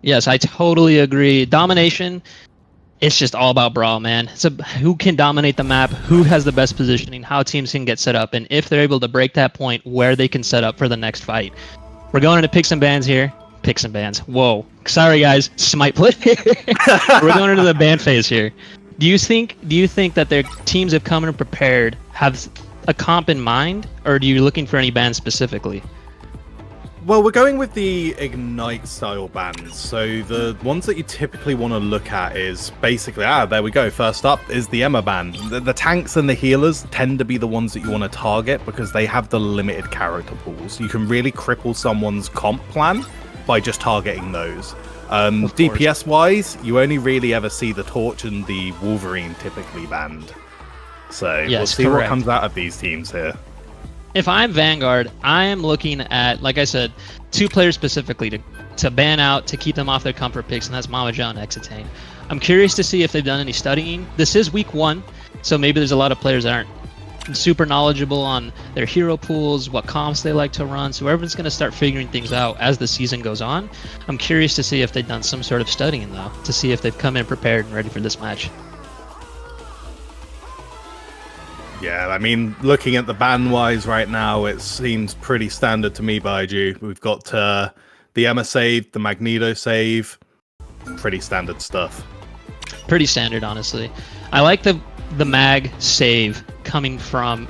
Yes, I totally agree. Domination, it's just all about brawl, man. So who can dominate the map, who has the best positioning, how teams can get set up, and if they're able to break that point, where they can set up for the next fight. We're going into picks and bans here. Picks and bans. Whoa. Sorry, guys. Smite play. We're going into the ban phase here. Do you think that their teams have come in prepared, have a comp in mind, or are you looking for any bans specifically? Well, we're going with the Ignite style bans. So the ones that you typically want to look at is basically, there we go. First up is the Emma ban. The tanks and the healers tend to be the ones that you want to target because they have the limited character pools. You can really cripple someone's comp plan by just targeting those. DPS wise, you only really ever see the Torch and the Wolverine typically banned. So yes, we'll see what comes out of these teams here. If I'm Vanguard, I am looking at, like I said, 2 players specifically to ban out, to keep them off their comfort picks, and that's Mama Joe and Exitane. I'm curious to see if they've done any studying. This is week 1, so maybe there's a lot of players that aren't super knowledgeable on their hero pools, what comps they like to run, so everyone's going to start figuring things out as the season goes on. I'm curious to see if they've done some sort of studying, though, to see if they've come in prepared and ready for this match. Yeah, I mean, looking at the ban-wise right now, it seems pretty standard to me, Baijuu. We've got the Emma save, the Magneto save. Pretty standard stuff. Pretty standard, honestly. I like the mag save coming from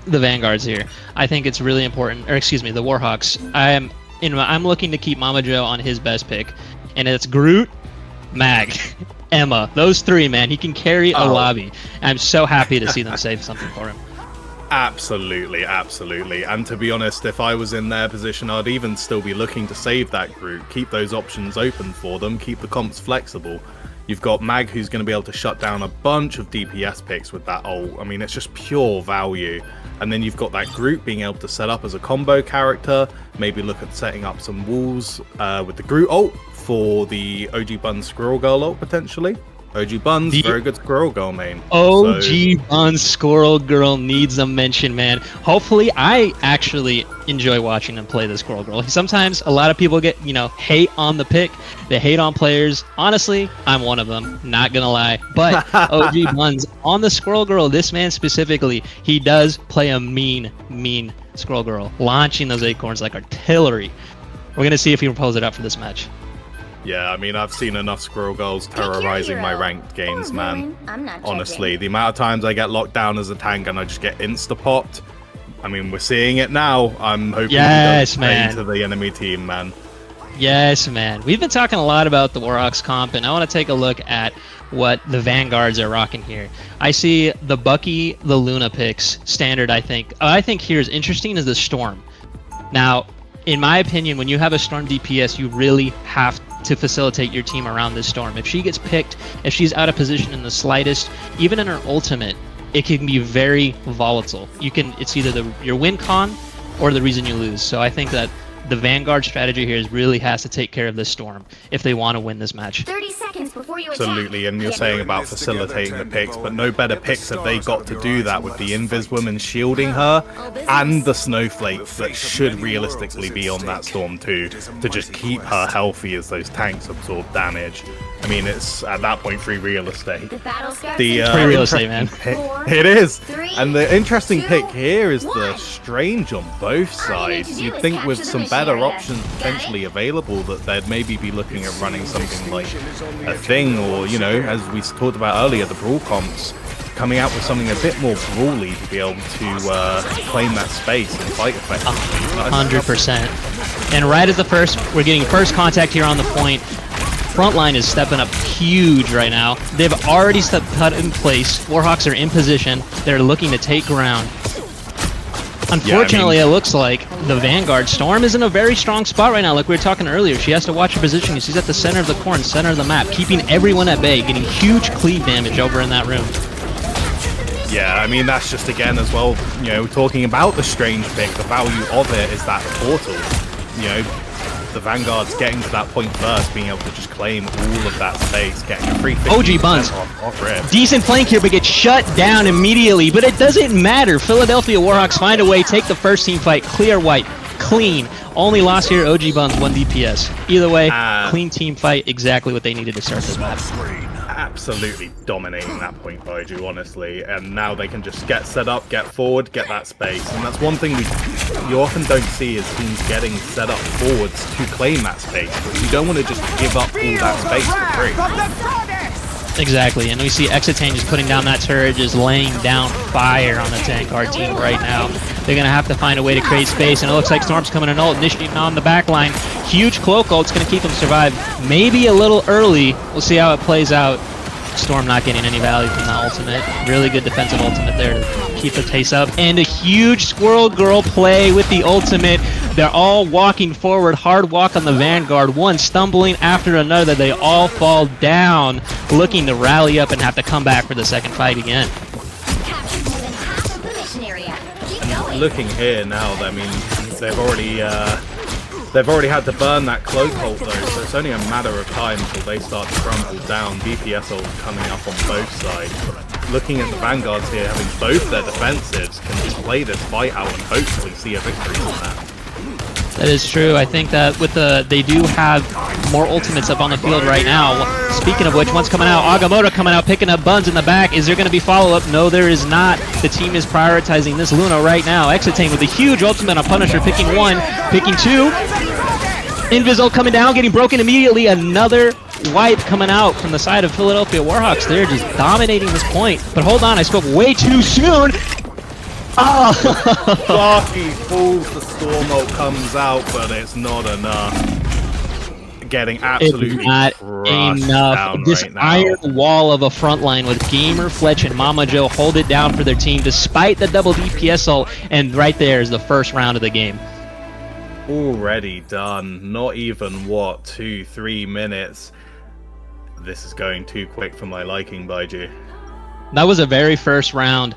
the Vanguards here. I think it's really important, or excuse me, the Warhawks. I'm looking to keep Mama Joe on his best pick, and it's Groot, Mag, Emma. Those 3, man. He can carry a lobby. I'm so happy to see them save something for him. Absolutely, absolutely. And to be honest, if I was in their position, I'd even still be looking to save that Groot. Keep those options open for them. Keep the comps flexible. You've got Mag, who's going to be able to shut down a bunch of DPS picks with that ult. I mean, it's just pure value. And then you've got that Groot being able to set up as a combo character. Maybe look at setting up some walls with the Groot ult for the OG Buns Squirrel Girl ult, potentially. OG Buns, very good Squirrel Girl main. OG Buns Squirrel Girl needs a mention, man. Hopefully, I actually enjoy watching them play the Squirrel Girl. Sometimes a lot of people get, hate on the pick. They hate on players. Honestly, I'm one of them, not gonna lie. But OG Buns on the Squirrel Girl, this man specifically, he does play a mean Squirrel Girl, launching those acorns like artillery. We're gonna see if he can pulls it up for this match. Yeah, I mean, I've seen enough Squirrel Girls terrorizing my ranked games, man. Honestly, the amount of times I get locked down as a tank and I just get insta-popped. I mean, we're seeing it now. I'm hoping yes, he does to the enemy team, man. Yes, man. We've been talking a lot about the Warhawks comp, and I want to take a look at what the Vanguards are rocking here. I see the Bucky, the Luna picks, standard, I think. I think here is interesting is the Storm. Now, in my opinion, when you have a Storm DPS, you really have to facilitate your team around this Storm. If she gets picked, if she's out of position in the slightest, even in her ultimate, it can be very volatile. It's either your win con or the reason you lose. So I think that the Vanguard strategy here really has to take care of this Storm if they want to win this match. 30 seconds before you Absolutely, and you're saying about facilitating the picks, but no better picks have they got to do that with the Invis woman shielding her and the Snowflakes that should realistically be on that Storm too, to just keep her healthy as those tanks absorb damage. I mean, it's at that point free real estate. Free real estate, man. It is. And the interesting pick here is the Strange on both sides. You'd think with some better options potentially available that they'd maybe be looking at running something like a Thing, or, as we talked about earlier, the Brawl comps, coming out with something a bit more brawly to be able to claim that space and fight effectively. 100%. And right as we're getting first contact here on the point. Frontline is stepping up huge right now. They've already cut in place. Warhawks are in position. They're looking to take ground. Unfortunately, it looks like the Vanguard Storm is in a very strong spot right now. Like we were talking earlier, she has to watch her position. She's at the center of the corn, center of the map, keeping everyone at bay, getting huge cleave damage over in that room. Yeah, I mean, that's just, again, as well, talking about the Strange pick, the value of it is that portal. The Vanguard's getting to that point first, being able to just claim all of that space, getting a free 50% OG Buns. off rip. Decent flank here, but gets shut down immediately. But it doesn't matter. Philadelphia Warhawks find a way, take the first team fight, clear white. Clean. Only loss here, OG Buns, 1 DPS. Either way, clean team fight, exactly what they needed to start this map. Absolutely dominating that point, Baijuu, honestly. And now they can just get set up, get forward, get that space. And that's one thing you often don't see is teams getting set up forwards to claim that space. But you don't want to just give up all that space for free. Exactly, and we see Exitane just putting down that turret, just laying down fire on the Vanguard team right now. They're going to have to find a way to create space, and it looks like Storm's coming in ult, initiating on the back line. Huge cloak ult's going to keep them survive. Maybe a little early. We'll see how it plays out. Storm not getting any value from the ultimate. Really good defensive ultimate there to keep the pace up. And a huge Squirrel Girl play with the ultimate. They're all walking forward. Hard walk on the Vanguard. One stumbling after another. They all fall down, looking to rally up and have to come back for the second fight again. And looking here now, I mean, they've already had to burn that cloak ult though, so it's only a matter of time until they start to crumble down. DPS ult coming up on both sides. But looking at the Vanguards here, having both their defensives, can just play this fight out and hopefully see a victory from that. That is true. I think that with they do have more ultimates up on the field right now. Speaking of which, one's coming out. Agamotto coming out, picking up Buns in the back. Is there going to be follow-up? No, there is not. The team is prioritizing this Luna right now. Exitane with a huge ultimate on Punisher, picking one, picking two. Invisult coming down, getting broken immediately. Another wipe coming out from the side of Philadelphia Warhawks. They're just dominating this point. But hold on, I spoke way too soon. Oh! Darky falls, the Storm ult comes out, but it's not enough. Getting absolutely crushed down This right now. iron wall of a front line with Gamer, Fletch, and Mama Joe hold it down for their team despite the double DPS ult, and right there is the first round of the game. Already done. Not even, what, 2-3 minutes. This is going too quick for my liking, Baijuu. That was a very first round.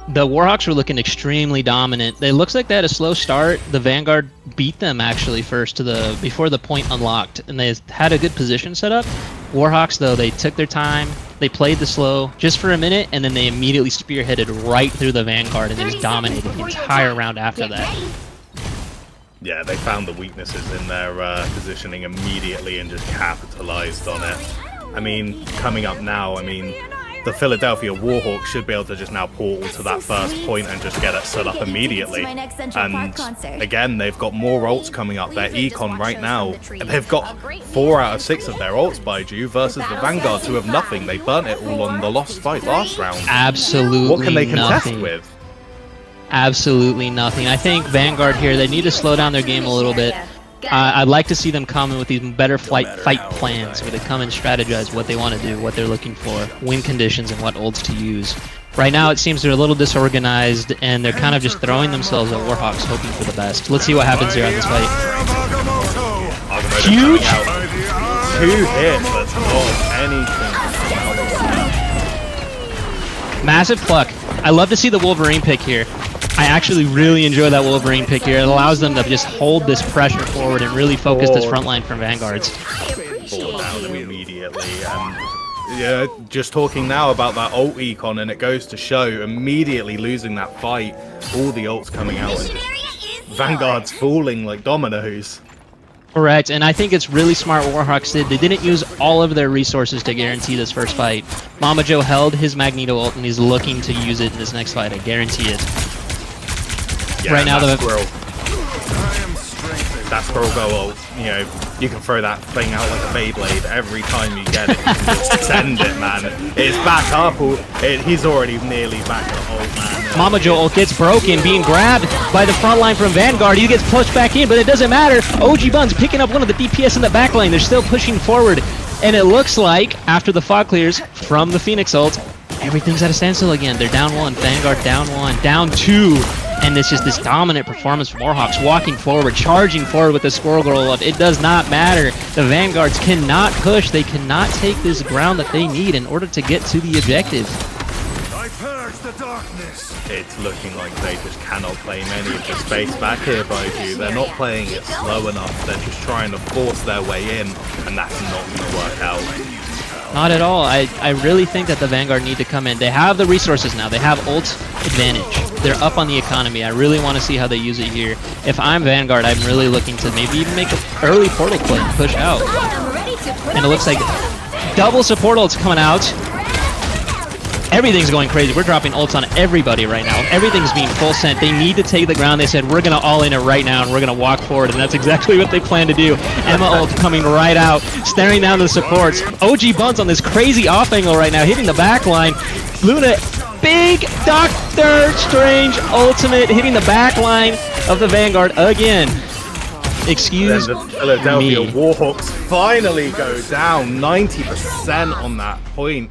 The Warhawks were looking extremely dominant. It looks like they had a slow start. The Vanguard beat them actually first before the point unlocked, and they had a good position set up. Warhawks, though, they took their time. They played the slow just for a minute, and then they immediately spearheaded right through the Vanguard and just dominated the entire round after that. Yeah, they found the weaknesses in their positioning immediately and just capitalized on it. I mean, coming up now, I mean, the Philadelphia Warhawks should be able to just now portal to that first point and just get it set up immediately. And again, they've got more ults coming up. Their Econ right now, they've got 4 out of 6 of their ults, Baijuu, versus the Vanguards who have nothing. They burnt it all on the lost fight last round. Absolutely What can they contest nothing. with? Absolutely nothing. I think Vanguard here, they need to slow down their game a little bit. I'd like to see them come in with these better fight plans where they come and strategize what they want to do, what they're looking for, win conditions, and what ults to use. Right now, it seems they're a little disorganized, and they're kind of just throwing themselves at Warhawks, hoping for the best. Let's see what happens here on this fight. Huge! 2 hits, that's not anything. Massive pluck. I love to see the Wolverine pick here. I actually really enjoy that Wolverine pick here. It allows them to just hold this pressure forward and really focus this front line from Vanguards. Fall down immediately, and yeah, just talking now about that ult econ, and it goes to show immediately losing that fight, all the ults coming out, and just Vanguard's falling like dominoes. Correct, and I think it's really smart what Warhawks did. They didn't use all of their resources to guarantee this first fight. Mama Joe held his Magneto ult, and he's looking to use it in this next fight. I guarantee it. Yeah, right now, that Squirrel Go ult, you know, you can throw that thing out like a Beyblade every time you get it. You can just send it, man. It's back up. He's already nearly back at ult, man. Mama Joe ult gets broken, being grabbed by the front line from Vanguard. He gets pushed back in, but it doesn't matter. OG Buns picking up one of the DPS in the back line. They're still pushing forward. And it looks like, after the fog clears from the Phoenix ult, everything's at a standstill again. They're down 1. Vanguard down 1. Down 2. And it's just this dominant performance from Warhawks, walking forward, charging forward with the Squirrel Girl up. It does not matter. The Vanguards cannot push. They cannot take this ground that they need in order to get to the objective. I purge the darkness. It's looking like they just cannot claim any of the space back here, Baijuu. They're not playing it slow enough. They're just trying to force their way in, and that's not going to work out. Not at all. I really think that the Vanguard need to come in. They have the resources now. They have ult advantage. They're up on the economy. I really want to see how they use it here. If I'm Vanguard, I'm really looking to maybe even make an early portal play and push out. And it looks like double support ults coming out. Everything's going crazy. We're dropping ults on everybody right now. Everything's being full sent. They need to take the ground. They said, we're going to all in it right now, and we're going to walk forward, and that's exactly what they plan to do. Emma ult coming right out, staring down the supports. OG Buns on this crazy off angle right now, hitting the back line. Luna, big Doctor Strange ultimate, hitting the back line of the Vanguard again. Excuse then the Philadelphia me. Warhawks finally go down 90% on that point.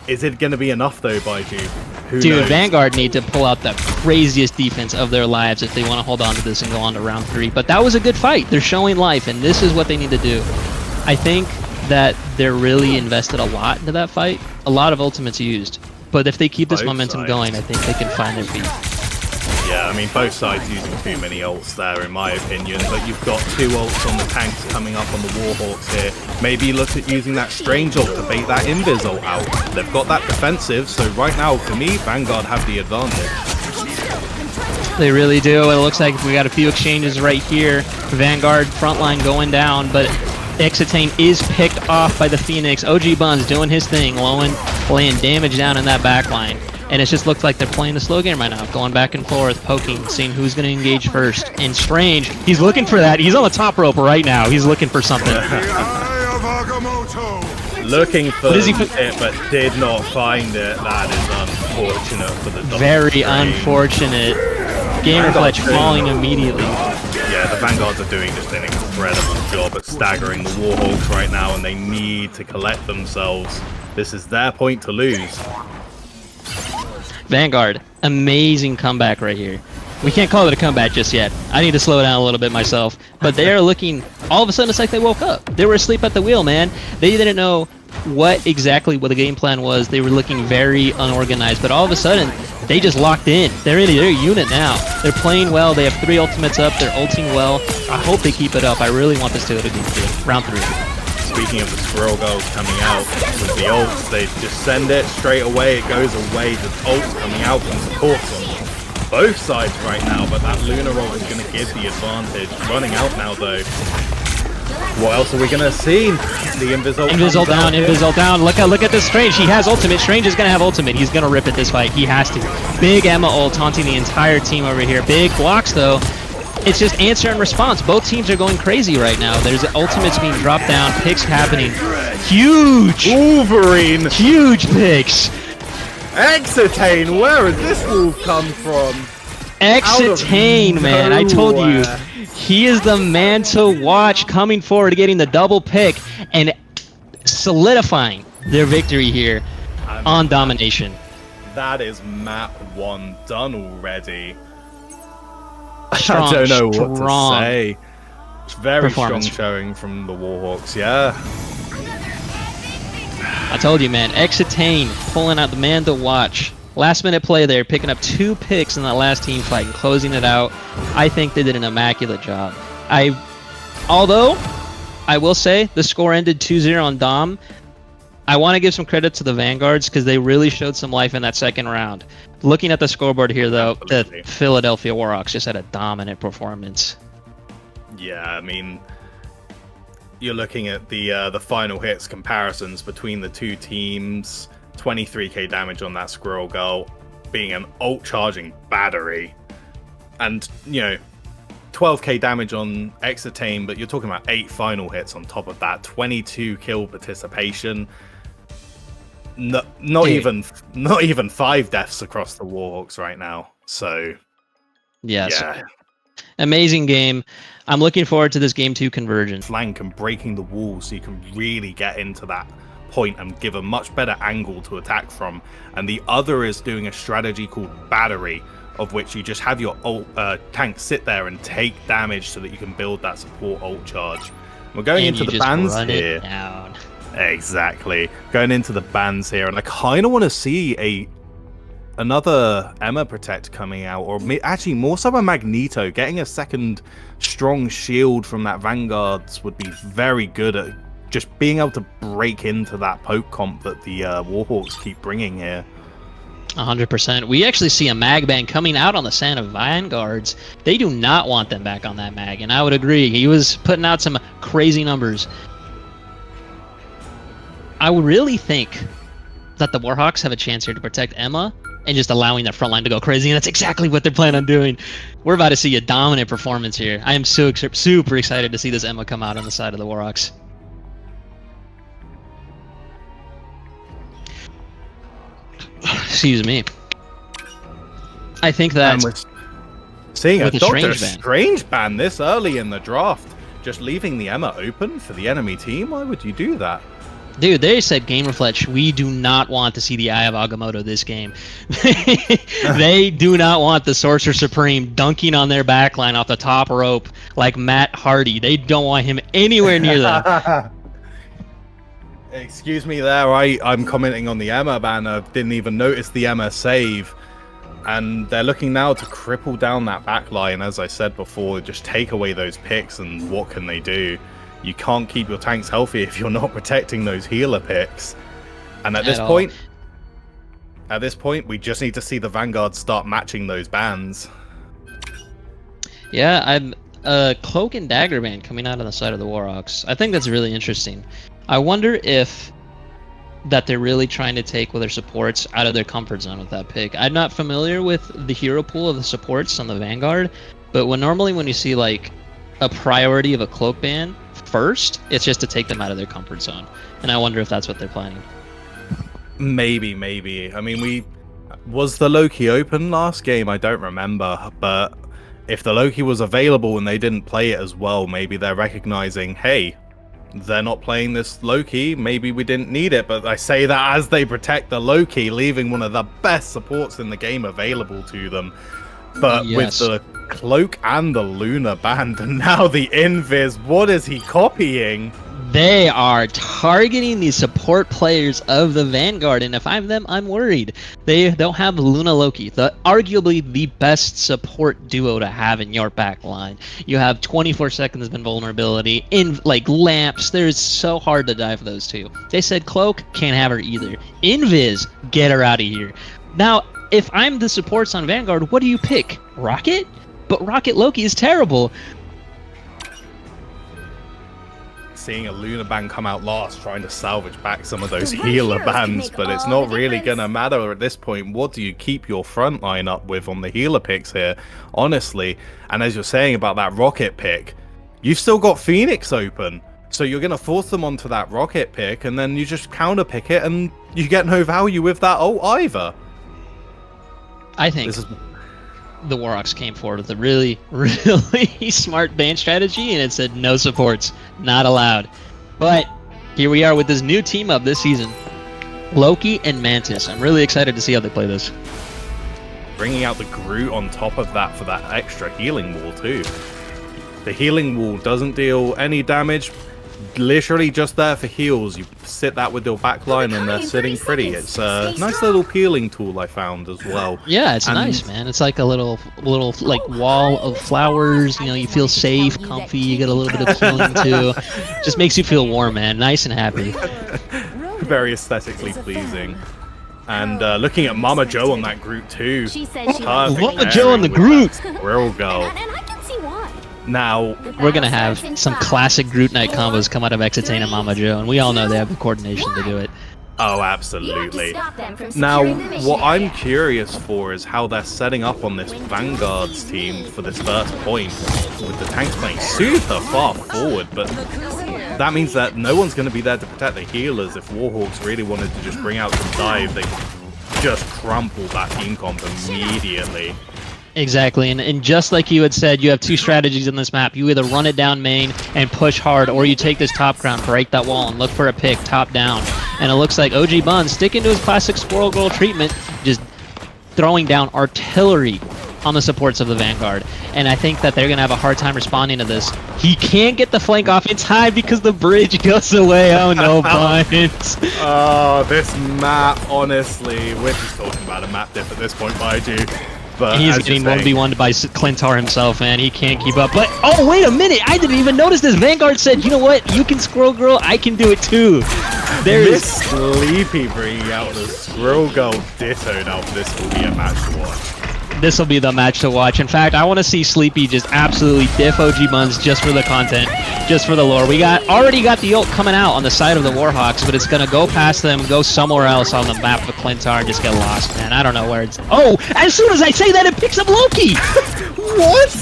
Is it going to be enough though, Baijuu? Who Dude, knows? Vanguard need to pull out the craziest defense of their lives if they want to hold on to this and go on to round 3. But that was a good fight. They're showing life, and this is what they need to do. I think that they're really invested a lot into that fight. A lot of ultimates used. But if they keep this Both momentum sides. going, I think they can find their feet. Yeah, I mean, both sides using too many ults there, in my opinion. But you've got 2 ults on the tanks coming up on the Warhawks here. Maybe look at using that Strange ult to bait that Invis ult out. They've got that defensive, so right now, for me, Vanguard have the advantage. They really do. It looks like we got a few exchanges right here. Vanguard frontline going down, but Exitane is picked off by the Phoenix. OG Buns doing his thing, laying damage down in that back line. And it just looks like they're playing a slow game right now, going back and forth, poking, seeing who's going to engage first. And Strange, he's looking for that. He's on the top rope right now. He's looking for something. The eye of Agamotto. Looking for What is he it, but did not find it. That is unfortunate for the Doctor Very Strange. unfortunate. Gamer Fletch falling immediately. Yeah, the Vanguards are doing just an incredible job at staggering the Warhawks right now, and they need to collect themselves. This is their point to lose. Vanguard, amazing comeback right here. We can't call it a comeback just yet. I need to slow down a little bit myself. But they are looking, all of a sudden it's like they woke up. They were asleep at the wheel, man. They didn't know what the game plan was. They were looking very unorganized, but all of a sudden they just locked in. They're in their unit now. They're playing well. They have 3 ultimates up. They're ulting well. I hope they keep it up. I really want this to go to round 3. Speaking of the Squirrel Girls coming out with the ults, they just send it straight away. It goes away. The ults coming out from supports on both sides right now, but that Luna ult is going to give the advantage. Running out now though. What else are we going to see? The Invis ult. Invis ult down, Invis ult down. Look at this Strange. He has ultimate. Strange is going to have ultimate. He's going to rip it this fight. He has to. Big Emma ult taunting the entire team over here. Big blocks though. It's just answer and response. Both teams are going crazy right now. There's ultimates being dropped down, picks happening. Huge! Wolverine! Huge picks! Exitane! Where has this wolf come from? Exitane, man. I told you. nowhere. He is the man to watch, coming forward, getting the double pick, and solidifying their victory here on domination. That is map 1 done already. Strong, I don't know what strong to say. It's very strong performance. showing from the Warhawks, yeah. I told you, man. Exitane pulling out the man to watch. Last minute play there, picking up 2 picks in that last team fight and closing it out. I think they did an immaculate job. Although, I will say, the score ended 2-0 on Dom. I want to give some credit to the Vanguards because they really showed some life in that second round. Looking at the scoreboard here, though, Absolutely. the Philadelphia Warhawks just had a dominant performance. Yeah, I mean, you're looking at the final hits comparisons between the 2 teams. 23k damage on that Squirrel Girl, being an ult charging battery, and 12k damage on Exitane, but you're talking about 8 final hits on top of that. 22 kill participation. Not even 5 deaths across the Warhawks right now. So Yes. yeah, Amazing game. I'm looking forward to this game 2 convergence. flank and breaking the wall so you can really get into that point and give a much better angle to attack from. And the other is doing a strategy called battery, of which you just have your tank sit there and take damage so that you can build that support ult charge. We're going And into you the just bans run here. it down. Exactly. Going into the bans here, and I kind of want to see another Emma Protect coming out, or actually more so a Magneto. Getting a second strong shield from that Vanguards would be very good at just being able to break into that poke comp that the Warhawks keep bringing here. 100%. We actually see a mag ban coming out on the Santa Vanguards. They do not want them back on that mag, and I would agree. He was putting out some crazy numbers. I would really think that the Warhawks have a chance here to protect Emma and just allowing their front line to go crazy, and that's exactly what they're planning on doing. We're about to see a dominant performance here. I am super excited to see this Emma come out on the side of the Warhawks. Excuse me. I think that seeing a with a Doctor Strange Strange ban this early in the draft, just leaving the Emma open for the enemy team, why would you do that? Dude, they said Game Reflex, we do not want to see the Eye of Agamotto this game. They do not want the Sorcerer Supreme dunking on their backline off the top rope like Matt Hardy. They don't want him anywhere near that. Excuse me there, I'm commenting on the Emma banner, didn't even notice the Emma save. And they're looking now to cripple down that backline, as I said before, just take away those picks, and what can they do? You can't keep your tanks healthy if you're not protecting those healer picks. And at this point, we just need to see the Vanguard start matching those bans. Yeah, I'm a Cloak and Dagger ban coming out on the side of the Warhawks. I think that's really interesting. I wonder if that they're really trying to take their supports out of their comfort zone with that pick. I'm not familiar with the hero pool of the supports on the Vanguard, but normally when you see like a priority of a Cloak ban first, it's just to take them out of their comfort zone. And I wonder if that's what they're planning. Maybe. I mean, was the Loki open last game? I don't remember, but if the Loki was available and they didn't play it as well, maybe they're recognizing, hey, they're not playing this Loki, maybe we didn't need it. But I say that as they protect the Loki, leaving one of the best supports in the game available to them. But yes, with the Cloak and the Luna band, and now the Invis, what is he copying? They are targeting the support players of the Vanguard, and if I'm them, I'm worried. They don't have Luna Loki, arguably the best support duo to have in your back line. You have 24 seconds of invulnerability, like lamps. There's so hard to die for those two. They said Cloak, can't have her either. Invis, get her out of here. Now, if I'm the supports on Vanguard, what do you pick? Rocket? But Rocket Loki is terrible. Seeing a Luna ban come out last, trying to salvage back some of those healer bans, but it's not really going to matter at this point. What do you keep your front line up with on the healer picks here, honestly? And as you're saying about that Rocket pick, you've still got Phoenix open, so you're going to force them onto that Rocket pick, and then you just counter pick it, and you get no value with that ult either. I think the Warhawks came forward with a really smart ban strategy, and it said no supports, not allowed. But here we are with this new team up this season, Loki and Mantis. I'm really excited to see how they play this. Bringing out the Groot on top of that for that extra healing wall too. The healing wall doesn't deal any damage, literally just there for heals. You sit that with your backline and they're sitting pretty. It's a nice little peeling tool I found as well. Yeah, it's nice, man. It's like a little like wall of flowers. You know, you feel safe, comfy. You get a little bit of healing too. Just makes you feel warm, man. Nice and happy. Very aesthetically pleasing. And looking at Mama Joe on that Groot too. Mama Joe on the Groot. Real girl. Now, we're going to have some classic Groot Knight combos come out of Exitane and Mama Joe, and we all know they have the coordination to do it. Oh, absolutely. Now, what I'm curious for is how they're setting up on this Vanguard's team for this first point, with the tanks playing super far forward, but that means that no one's going to be there to protect the healers. If Warhawks really wanted to just bring out some dive, they could just crumple that team comp immediately. Exactly, and just like you had said, you have two strategies in this map. You either run it down main and push hard, or you take this top ground, break that wall, and look for a pick top down. And it looks like OG Bun sticking to his classic Squirrel Girl treatment, just throwing down artillery on the supports of the Vanguard. And I think that they're going to have a hard time responding to this. He can't get the flank off in time because the bridge goes away. Oh no, Buns. Oh, this map, honestly. We're just talking about a map diff at this point, Baijuu. But he's getting 1v1'd by Clintar himself, man. He can't keep up. But, oh, wait a minute. I didn't even notice this. Vanguard said, you know what? You can Squirrel Girl. I can do it too. There's Sleepy bringing out the Squirrel Girl Ditto. Now this will be a match to watch. This will be the match to watch. In fact, I want to see Sleepy just absolutely diff OG Buns just for the content, just for the lore. We already got the ult coming out on the side of the Warhawks, but it's gonna go past them, go somewhere else on the map of Clintar, and just get lost, man. I don't know where it's. Oh! As soon as I say that, it picks up Loki. What?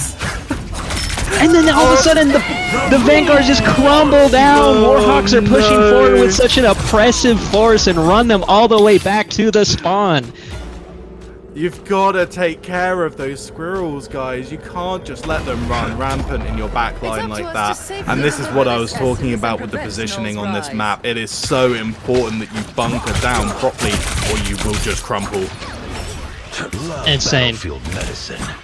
And then all of a sudden, the Vanguards just crumble down. Warhawks are pushing forward with such an oppressive force and run them all the way back to the spawn. You've got to take care of those squirrels, guys. You can't just let them run rampant in your backline like that. And this is what I was talking about with the positioning on this map. It is so important that you bunker down properly or you will just crumple. Insane.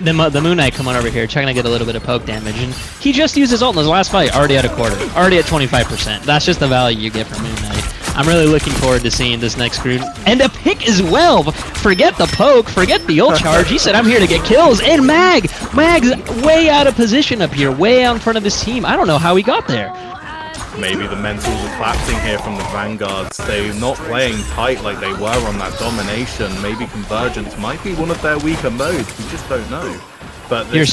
The Moon Knight coming over here, trying to get a little bit of poke damage, and he just used his ult in his last fight, already at a quarter, already at 25%. That's just the value you get from Moon Knight. I'm really looking forward to seeing this next group. And a pick as well! Forget the poke, forget the ult charge, he said I'm here to get kills, and Mag's way out of position up here, way out in front of his team. I don't know how he got there. Maybe the mentals are collapsing here from the Vanguards. They're not playing tight like they were on that domination. Maybe Convergence might be one of their weaker modes. We just don't know. But this You're is,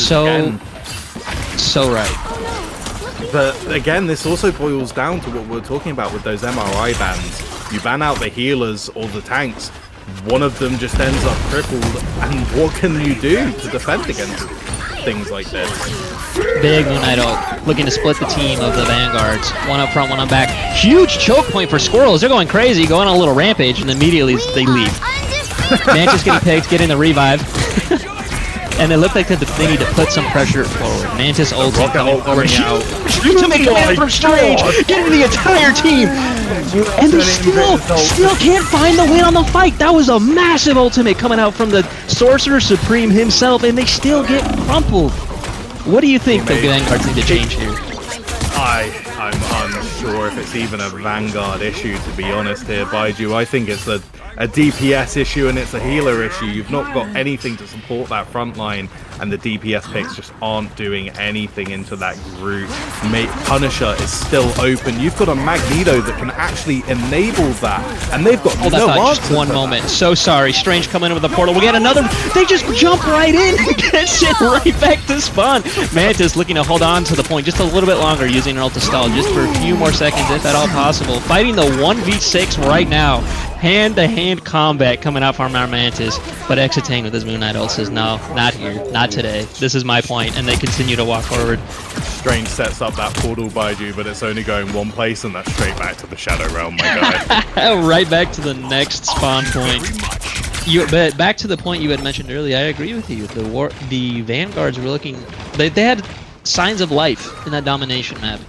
so right. But again, this also boils down to what we're talking about with those MRI bans. You ban out the healers or the tanks, one of them just ends up crippled, and what can you do to defend against things like this? Big Moon Knight ult, looking to split the team of the Vanguards. One up front, one up back. Huge choke point for Squirrels. They're going crazy, going on a little rampage, and immediately they leave. Mantis getting picked, getting the revive. And it looked like they need to put some pressure forward. Mantis ulting coming forward. Ultimate command from Strange, getting the entire team. And they still can't find the win on the fight. That was a massive ultimate coming out from the Sorcerer Supreme himself, and they still get crumpled. What do you think the Vanguards need to change here? I'm unsure if it's even a Vanguard issue, to be honest here, Baijuu. I think it's a DPS issue and it's a healer issue. You've not got anything to support that front line, and the DPS picks just aren't doing anything into that group. Punisher is still open. You've got a Magneto that can actually enable that, and they've got no answer. Just one moment. So sorry. Strange coming in with the portal. We get another. They just jump right in and get sent right back to spawn. Mantis looking to hold on to the point just a little bit longer, using her ult to stall just for a few more seconds, if at all possible. Fighting the 1v6 right now. Hand-to-hand combat coming out from our Mantis, but Exitane with his Moon Knight ult says, no, not here, not today. This is my point, and they continue to walk forward. Strange sets up that portal, Baijuu, but it's only going one place, and that's straight back to the Shadow Realm, my guy. Right back to the next spawn point. But back to the point you had mentioned earlier, I agree with you. The Vanguards were looking, they had signs of life in that domination map.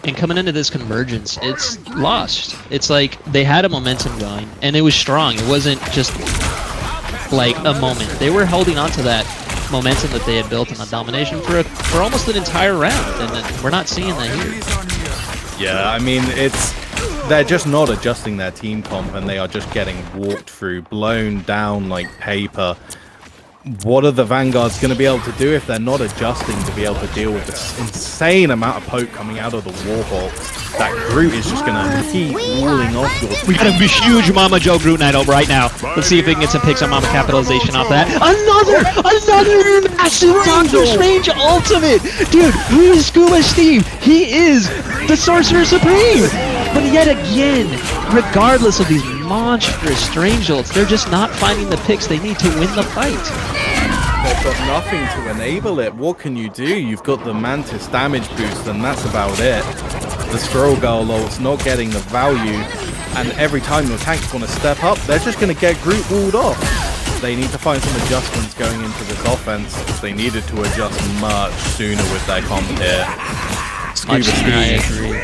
And coming into this Convergence, it's lost. It's like they had a momentum going, and it was strong. It wasn't just like a moment. They were holding on to that momentum that they had built in the domination for almost an entire round, and we're not seeing that here. Yeah, I mean, they're just not adjusting their team comp, and they are just getting walked through, blown down like paper. What are the Vanguards going to be able to do if they're not adjusting to be able to deal with this insane amount of poke coming out of the Warhawks? That Groot is just going to keep walling off your... We got a huge Mama Joe Groot Knight ult right now. Let's see if we can get some picks on Mama capitalization off that. Another massive Doctor Strange ultimate! Dude, who is Scuba Steve? He is the Sorcerer Supreme! But yet again, regardless of these monstrous Strange ults, they're just not finding the picks they need to win the fight. They've got nothing to enable it. What can you do? You've got the Mantis damage boost, and that's about it. The Squirrel Girl ult's not getting the value, and every time your tanks want to step up, they're just going to get Groot walled off. They need to find some adjustments going into this offense. They needed to adjust much sooner with their comp here. Scuba Steve.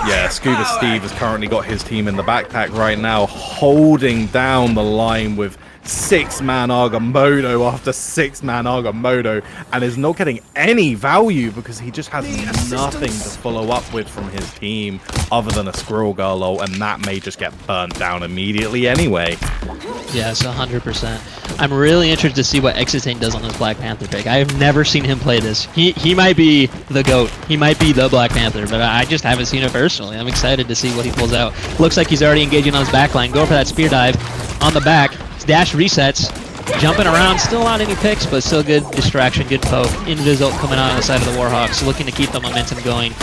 Yeah, Scuba Steve has currently got his team in the backpack right now, holding down the line with 6-man Agamotto after 6-man Agamotto, and is not getting any value because he just has nothing to follow up with from his team other than a Squirrel Girl ult, and that may just get burnt down immediately anyway. Yes, 100%. I'm really interested to see what Exitane does on this Black Panther pick. I have never seen him play this. He might be the GOAT. He might be the Black Panther, but I just haven't seen it personally. I'm excited to see what he pulls out. Looks like he's already engaging on his backline. Going for that spear dive on the back. Dash resets. Jumping around. Still not any picks, but still good distraction, good poke. Invis ult coming out on the side of the Warhawks. Looking to keep the momentum going.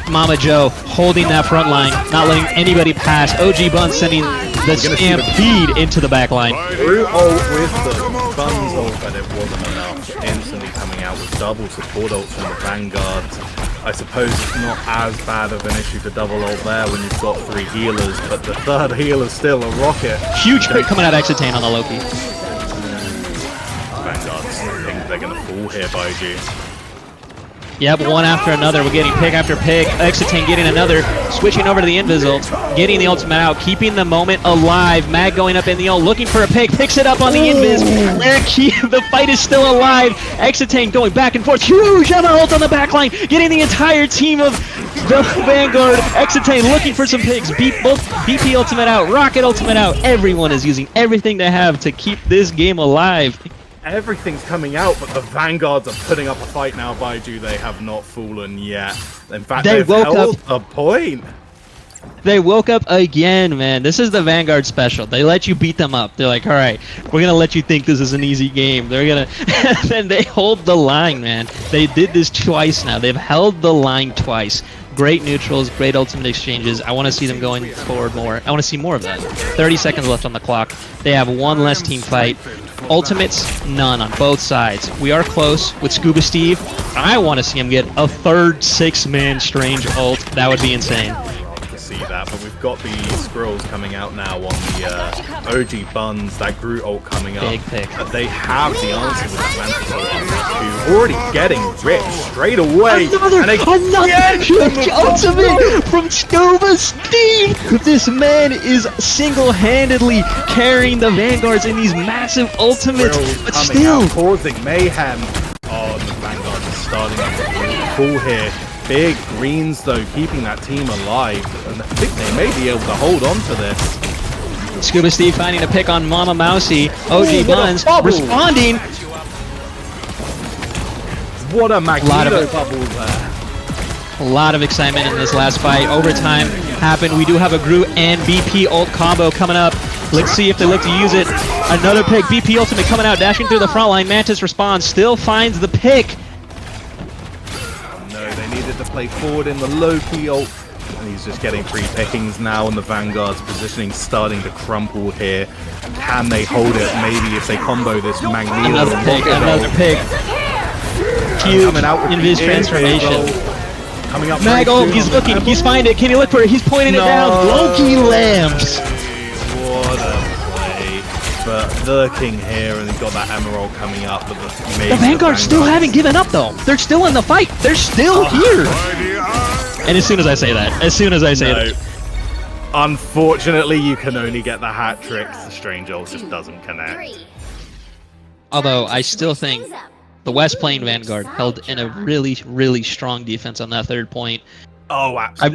Mama Joe holding that front line, not letting anybody pass. OG Bun sending the stampede into the back line. Through ult with the Buns ult, but it wasn't enough. Instantly coming out with double support ults from the Vanguards. I suppose it's not as bad of an issue to double ult there when you've got 3 healers, but the 3rd healer's still a rocket. Huge pick coming out of Exitane on the Loki. Vanguards think they're going to fall here, Baijuu. Yep, one after another. We're getting pick after pick. Exitane getting another. Switching over to the Invis ult. Getting the ultimate out. Keeping the moment alive. Mag going up in the ult. Looking for a pick. Picks it up on the Invis. The fight is still alive. Exitane going back and forth. Huge Emma ult on the backline. Getting the entire team of the Vanguard. Exitane looking for some picks. Both BP ultimate out. Rocket ultimate out. Everyone is using everything they have to keep this game alive. Everything's coming out, but the Vanguards are putting up a fight now, Baijuu. They have not fallen yet. In fact, they've held the point. They woke up again, man. This is the Vanguard special. They let you beat them up. They're like, all right, we're going to let you think this is an easy game. They're going to... Then they hold the line, man. They did this twice now. They've held the line twice. Great neutrals, great ultimate exchanges. I want to see them going forward more. I want to see more of that. 30 seconds left on the clock. They have one less team fight. Ultimates, none on both sides. We are close with Scuba Steve. I want to see him get a 3rd 6-man Strange ult. That would be insane. See that, but we've got the Squirrels coming out now on the OG Buns, that Groot ult coming up. Big pick. They have the answer with the Mantis ult on that too. Already getting rich straight away. Another huge ultimate from Scuba Steve! This man is single-handedly carrying the Vanguards in these massive ultimates, Squirrels but coming still... out, causing mayhem. Oh, the Vanguards are starting up the pull here. Big greens though, keeping that team alive, and I think they may be able to hold on to this. Scuba Steve finding a pick on Mama Mousy. OG Buns responding. What a Magneto bubble there. A lot of excitement in this last fight. Overtime happened. We do have a Groot and BP ult combo coming up. Let's see if they look to use it. Another pick. BP ultimate coming out, dashing through the front line. Mantis responds, still finds the pick. To play forward in the Loki ult, and he's just getting free pickings now, and the Vanguard's positioning starting to crumple here. Can they hold it? Maybe if they combo this Magneto. Another pick. Huge Invis transformation. Coming up. Mag ult, he's looking, he's finding it. Can he look for it? He's pointing it down. Loki lamps. What a play. But lurking here, and he's got that Emerald coming up. But the Vanguard still haven't given up though. They're still in the fight. They're still here. And as soon as I say that, that. Unfortunately, you can only get the hat trick. The Strange ult just doesn't connect. Although I still think the West Plains Vanguard held in a really, really strong defense on that 3rd point. Oh, absolutely.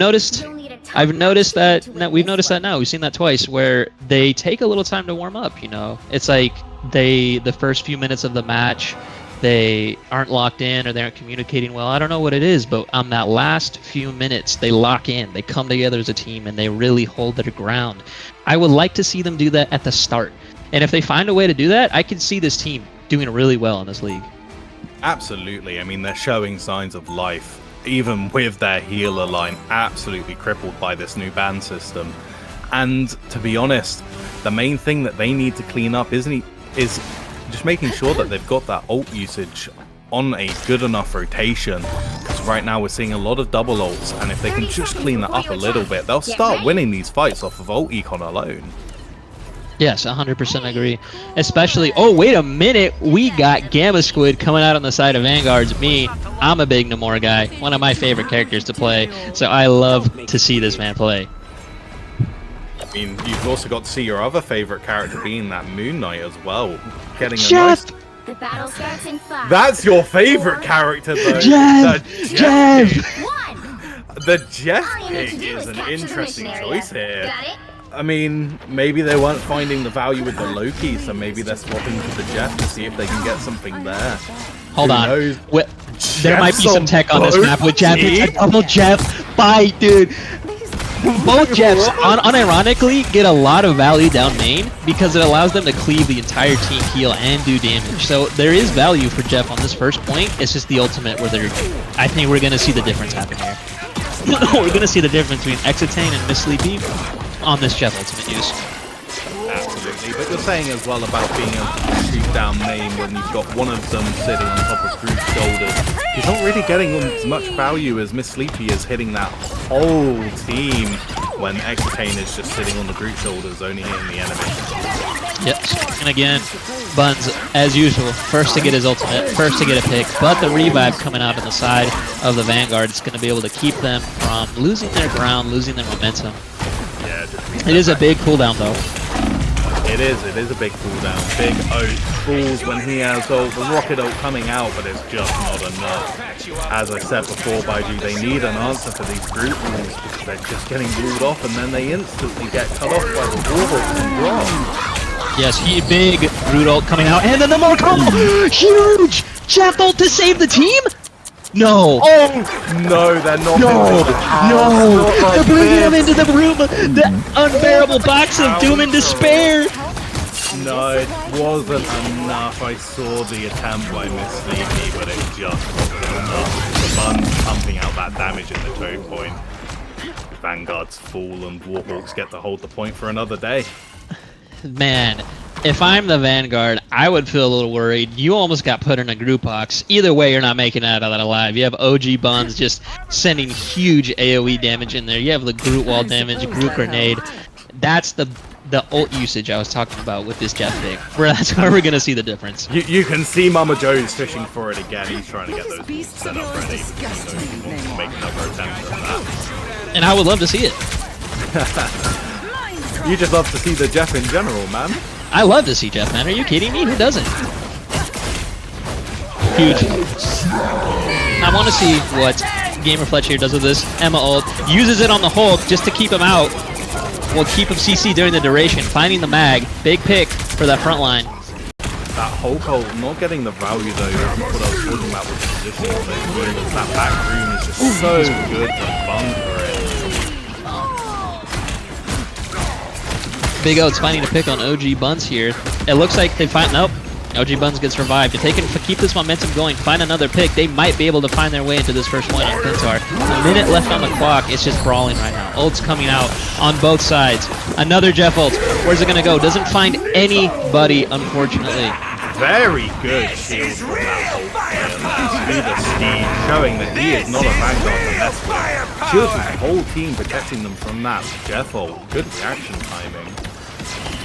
I've noticed that. We've noticed that now. We've seen that twice, where they take a little time to warm up. You know, it's like the first few minutes of the match, they aren't locked in or they aren't communicating well. I don't know what it is, but on that last few minutes, they lock in. They come together as a team and they really hold their ground. I would like to see them do that at the start. And if they find a way to do that, I can see this team doing really well in this league. Absolutely. I mean, they're showing signs of life. Even with their healer line absolutely crippled by this new ban system. And to be honest, the main thing that they need to clean up is just making sure that they've got that ult usage on a good enough rotation. Because right now we're seeing a lot of double ults, and if they can just clean that up a little bit, they'll start winning these fights off of ult econ alone. Yes, 100% agree. Especially, oh, wait a minute. We got Gamma Squid coming out on the side of Vanguards. I'm a big Namor guy. One of my favorite characters to play. So I love to see this man play. I mean, you've also got to see your other favorite character being that Moon Knight as well. Getting a Jeff! nice... The battle starts in 5. That's your favorite character, though. Jeff! The Jeff! pick. 1. The Jeff All you need to pick do is is an capture the interesting mission choice area. here. Got it? I mean, maybe they weren't finding the value with the Loki, so maybe they're swapping to the Jeff to see if they can get something there. Hold Who on. knows? There might be some tech on this map with Jeff. It's a double Jeff fight, dude. Both Jeffs, unironically, get a lot of value down main because it allows them to cleave the entire team, heal, and do damage. So there is value for Jeff on this first point. It's just the ultimate where they're... I think we're going to see the difference happen here. We're going to see the difference between Exitane and Miss Sleepy on this Jeff ultimate use. Absolutely, but you're saying as well about being able to shoot down main when you've got one of them sitting on top of Groot's shoulders. He's not really getting as much value as Miss Sleepy is hitting that whole team when Exitane is just sitting on the Groot shoulders, only hitting the enemy. Yep, and again, Buns, as usual, first to get his ultimate, first to get a pick, but the revive coming out on the side of the Vanguard is going to be able to keep them from losing their ground, losing their momentum. Yeah, It is a big cooldown, though. it is a big cooldown. Big ult falls when he has ult, the rocket ult coming out, but it's just not enough. As I said before, Baijuu, they need an answer for these Groot rules because they're just getting ruled off and then they instantly get cut off by the Warhawks and drop. Yes, big Groot ult coming out, and then the more combo! Huge! Jeff ult to save the team? No! Oh! No, they're not. No! They're bringing him into the room! The unbearable box of doom and despair! No, it wasn't enough. I saw the attempt by Miss Sleepy, but it just wasn't enough. The Bun's pumping out that damage in the choke point. Vanguard's fall and Warhawks get to hold the point for another day. Man, if I'm the Vanguard, I would feel a little worried. You almost got put in a group box. Either way, you're not making it out of that alive. You have OG Buns just sending huge AoE damage in there. You have the Groot wall damage, Groot grenade. That's the ult usage I was talking about with this Jeff pick. That's where we're going to see the difference. You can see Mama Joe's fishing for it again. He's trying to get those balls set up ready because he knows he wants to make another attempt at that. And I would love to see it. You just love to see the Jeff in general, man. I love to see Jeff, man. Are you kidding me? Who doesn't? Huge. I want to see what Gamer Fletch here does with this. Emma ult. Uses it on the Hulk just to keep him out. Will keep him CC during the duration. Finding the mag. Big pick for that front line. That Hulk ult, not getting the value though, is what I was talking about with the positioning of those healers. That back room is just so good to bunker it. Big O's finding a pick on OG Buns here. It looks like they find... Nope. OG Buns gets revived. If they can keep this momentum going, find another pick, they might be able to find their way into this first point on Pintar. A minute left on the clock. It's just brawling right now. Ult's coming out on both sides. Another Jeff ult. Where's it going to go? Doesn't find anybody, unfortunately. Very good shield from that ult player. The Steve showing that he is not a Vanguard unless we're shielding the whole team, protecting them from that Jeff ult. Good reaction timing.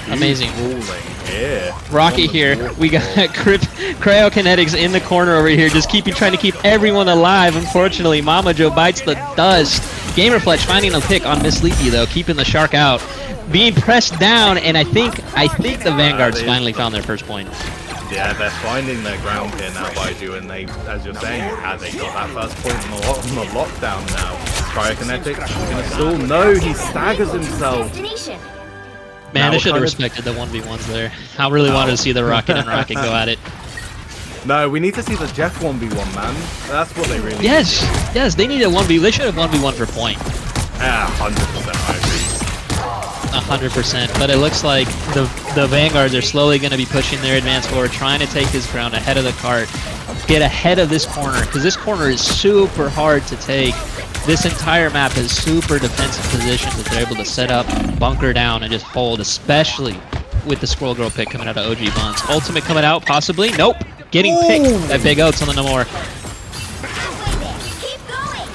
Amazing. Rolling here. Rocky here. We got Cryokinetics in the corner over here, just trying to keep everyone alive. Unfortunately, Mama Joe bites the dust. Gamer Fletch finding a pick on Miss Sleepy though, keeping the shark out. Being pressed down, and I think the Vanguards finally found their first point. Yeah, they're finding their ground here now, Baijuu, and they, as you're saying, they got that first point on the lockdown now. Cryokinetics, gonna still no, he staggers himself. Destination. Man, Now I should have what kind respected the 1v1s there. I really wanted to see the Rocket and Rocket go at it. No, we need to see the Jeff 1v1, man. That's what they really Yes, yes, they need a 1v. They should have 1v1 for point. Yeah, 100%, I agree. 100%. But it looks like the Vanguards are slowly going to be pushing their advance forward, trying to take his ground ahead of the cart. Get ahead of this corner, because this corner is super hard to take. This entire map is super defensive positions that they're able to set up, bunker down, and just hold, especially with the Squirrel Girl pick coming out of OG Buns. Ultimate coming out, possibly? Nope. Getting picked by Big Oats on the Namor. Keep going.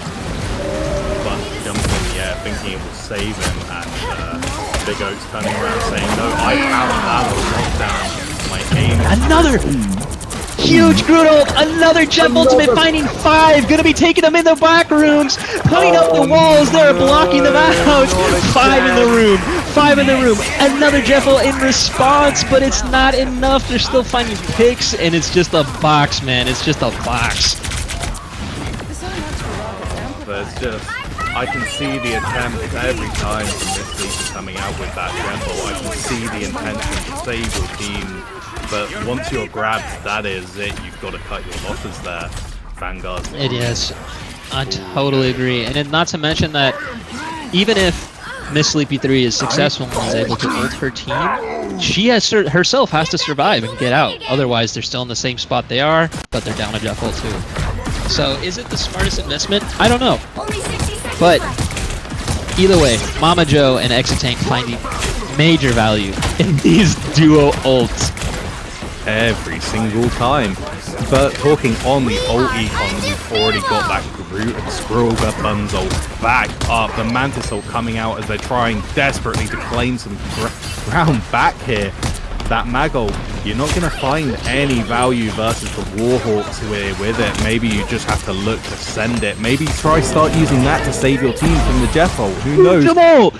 Bunch jumping, yeah, thinking it will save him, and Big Oaks turning around saying, no, I found that lockdown. My aim. Another huge Groot ult, another Jeff ultimate finding 5, gonna be taking them in the back rooms, putting up the walls there, blocking them out. 5 in the room, 5 in the room. Another Jeffel in response, but it's not enough. They're still finding picks, and it's just a box, man. It's just a box. But it's just, I can see the attempt every time from this league coming out with that Jeffel. I can see the intention to save your team. But once you're grabbed, that is it. You've got to cut your losses there. Vanguard's It is. I totally agree. And then not to mention that even if Miss Sleepy 3 is successful and is able to ult her team, she has herself has to survive and get out. Otherwise, they're still in the same spot they are, but they're down a Jeffel too. So is it the smartest investment? I don't know. But either way, Mama Joe and Exitank finding major value in these duo ults. Every single time. But talking on the ult econ, we've already got that Groot and Skrullga Buns ult back up. The Mantis ult coming out as they're trying desperately to claim some ground back here. That Mag ult, you're not going to find any value versus the Warhawks with it. Maybe you just have to look to send it. Maybe start using that to save your team from the Jeff ult. Who knows?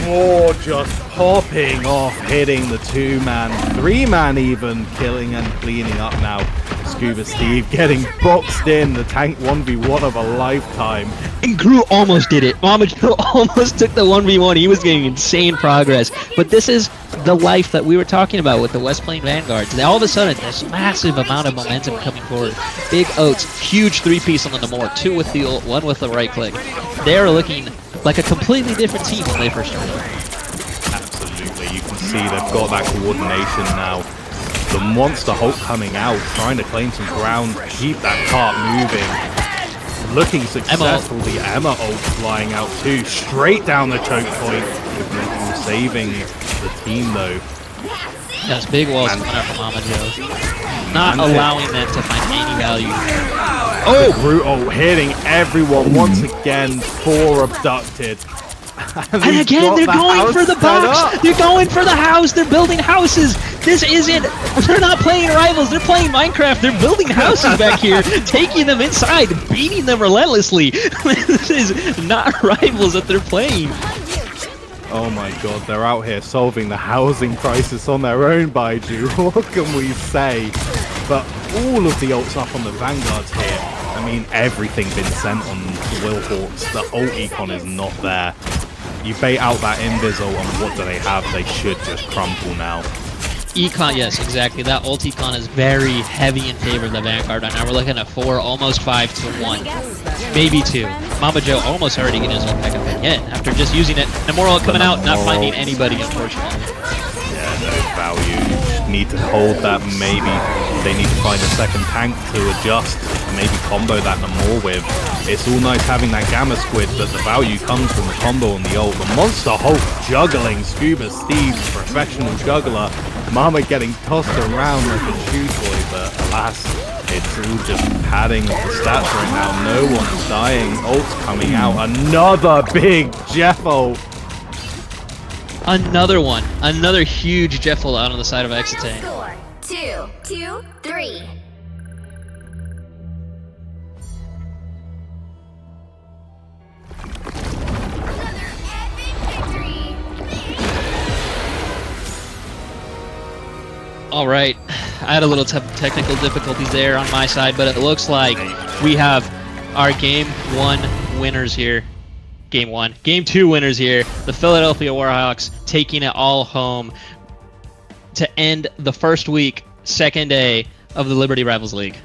More just popping off, hitting the 2-man, 3-man even, killing and cleaning up now. Scuba Steve getting boxed in, the tank 1v1 of a lifetime. And Groot almost did it. Mama Joe almost took the 1v1. He was getting insane progress. But this is the life that we were talking about with the West Plains Vanguard. All of a sudden, this massive amount of momentum coming forward. Big oats, huge 3-piece on the Namor, 2 with the ult, 1 with the right click. They're looking like a completely different team when they first started. Absolutely, you can see they've got that coordination now. The Monster Hulk coming out, trying to claim some ground, keep that cart moving. Looking successful, the Emma ult flying out too, straight down the choke point. Saving the team though. Yes, big walls coming out from Mama Joe. Not allowing them to find any value. Oh, Groot ult hitting everyone once again, 4 abducted. And again, they're going for the box. They're going for the house. They're building houses. This isn't. They're not playing Rivals. They're playing Minecraft. They're building houses back here, taking them inside, beating them relentlessly. This is not Rivals that they're playing. Oh my god, they're out here solving the housing crisis on their own, Baijuu. What can we say? But all of the ults up on the Vanguards here. I mean, everything been sent on the Warhawks. The ult econ is not there. You bait out that Invis ult, and what do they have? They should just crumple now. Econ, yes, exactly. That ult econ is very heavy in favor of the Vanguard right now. We're looking at 4, almost 5 to 1. Maybe 2. Mama Joe almost already getting his ult back up again after just using it. Namor coming out, not finding anybody, unfortunately. Yeah, no value. Need to hold that. Maybe they need to find a second tank to adjust. Maybe combo that Namor with. It's all nice having that Gamma Squid, but the value comes from the combo on the ult. The Monster Hulk juggling Scuba Steve, professional juggler. Mama getting tossed around like a shoe toy, but alas, it's all just padding the stats right now. No one's dying. Ult's coming out. Another big Jeffel. Another one. Another huge Jeffel out on the side of Exitank. 4, 2, 3. All right, I had a little technical difficulties there on my side, but it looks like we have our Game 1 winners here. Game 1. Game 2 winners here. The Philadelphia Warhawks taking it all home to end the first week, second day of the Liberty Rivals League.